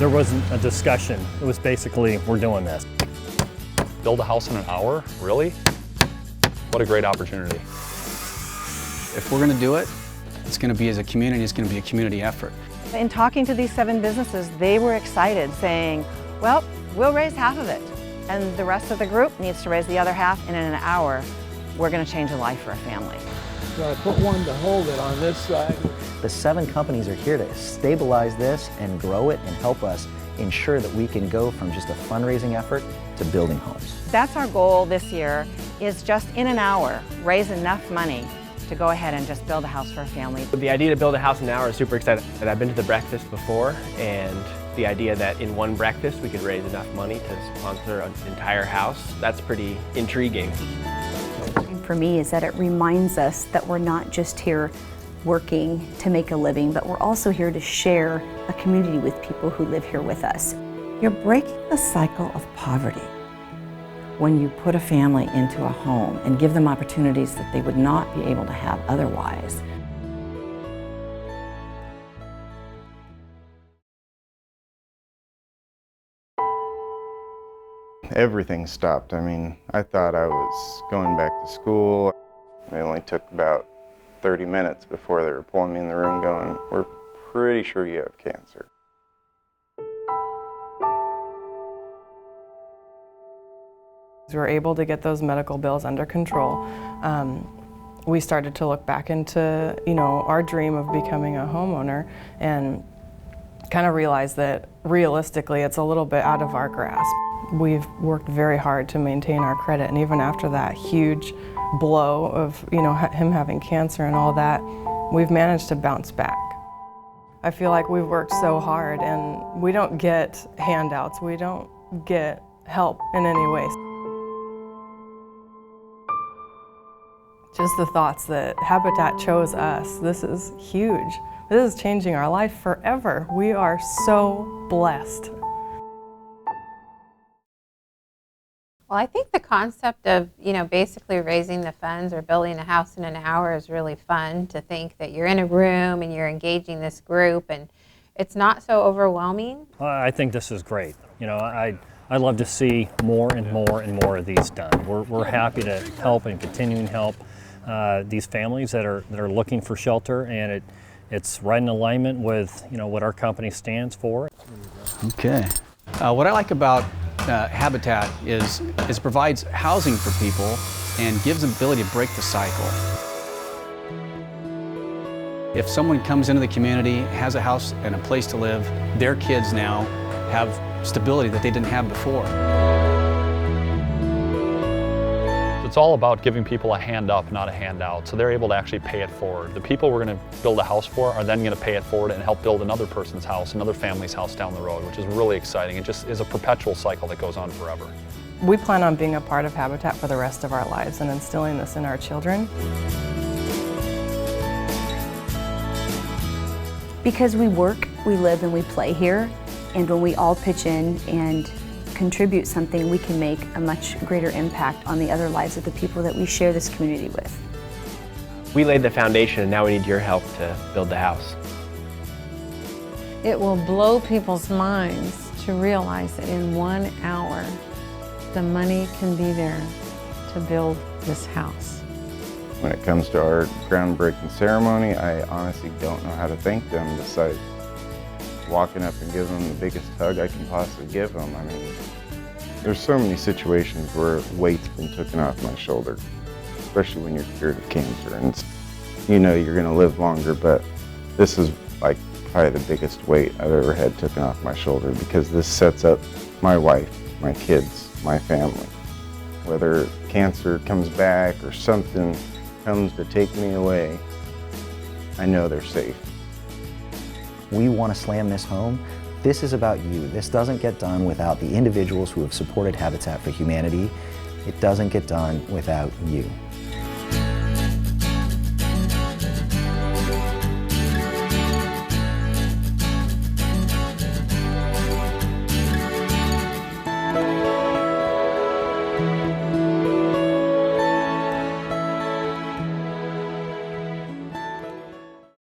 There wasn't a discussion. It was basically, we're doing this. Build a house in an hour? Really? What a great opportunity. If we're going to do it, it's going to be as a community, it's going to be a community effort. In talking to these 7 businesses, they were excited, saying, well, we'll raise half of it, and the rest of the group needs to raise the other half, and in an hour, we're going to change a life for a family. So I put one to hold it on this side. The 7 companies are here to stabilize this and grow it and help us ensure that we can go from just a fundraising effort to building homes. That's our goal this year, is just in an hour, raise enough money to go ahead and just build a house for a family. The idea to build a house in an hour is super exciting. And I've been to the breakfast before, and the idea that in one breakfast we could raise enough money to sponsor an entire house, that's pretty intriguing. For me is that it reminds us that we're not just here working to make a living, but we're also here to share a community with people who live here with us. You're breaking the cycle of poverty when you put a family into a home and give them opportunities that they would not be able to have otherwise. Everything stopped. I mean, I thought I was going back to school. It only took about 30 minutes before they were pulling me in the room going, we're pretty sure you have cancer. We were able to get those medical bills under control. We started to look back into, our dream of becoming a homeowner and kind of realized that realistically it's a little bit out of our grasp. We've worked very hard to maintain our credit, and even after that huge blow of, him having cancer and all that, we've managed to bounce back. I feel like we've worked so hard and we don't get handouts, we don't get help in any way. Just the thoughts that Habitat chose us, this is huge. This is changing our life forever. We are so blessed. Well, I think the concept of, basically raising the funds or building a house in an hour is really fun, to think that you're in a room and you're engaging this group and it's not so overwhelming. I think this is great. I'd love to see more and more and more of these done. We're happy to help and continuing help these families that are looking for shelter, and it's right in alignment with what our company stands for. Okay. What I like about Habitat is it provides housing for people and gives them the ability to break the cycle. If someone comes into the community, has a house and a place to live, their kids now have stability that they didn't have before. It's all about giving people a hand up, not a handout, so they're able to actually pay it forward. The people we're going to build a house for are then going to pay it forward and help build another person's house, another family's house down the road, which is really exciting. It just is a perpetual cycle that goes on forever. We plan on being a part of Habitat for the rest of our lives and instilling this in our children. Because we work, we live, and we play here, and when we all pitch in and contribute something, we can make a much greater impact on the other lives of the people that we share this community with. We laid the foundation, and now we need your help to build the house. It will blow people's minds to realize that in 1 hour, the money can be there to build this house. When it comes to our groundbreaking ceremony, I honestly don't know how to thank them besides walking up and giving them the biggest hug I can possibly give them. I mean, there's so many situations where weight's been taken off my shoulder, especially when you're cured of cancer. And you're going to live longer, but this is like probably the biggest weight I've ever had taken off my shoulder, because this sets up my wife, my kids, my family. Whether cancer comes back or something comes to take me away, I know they're safe. We want to slam this home. This is about you. This doesn't get done without the individuals who have supported Habitat for Humanity. It doesn't get done without you.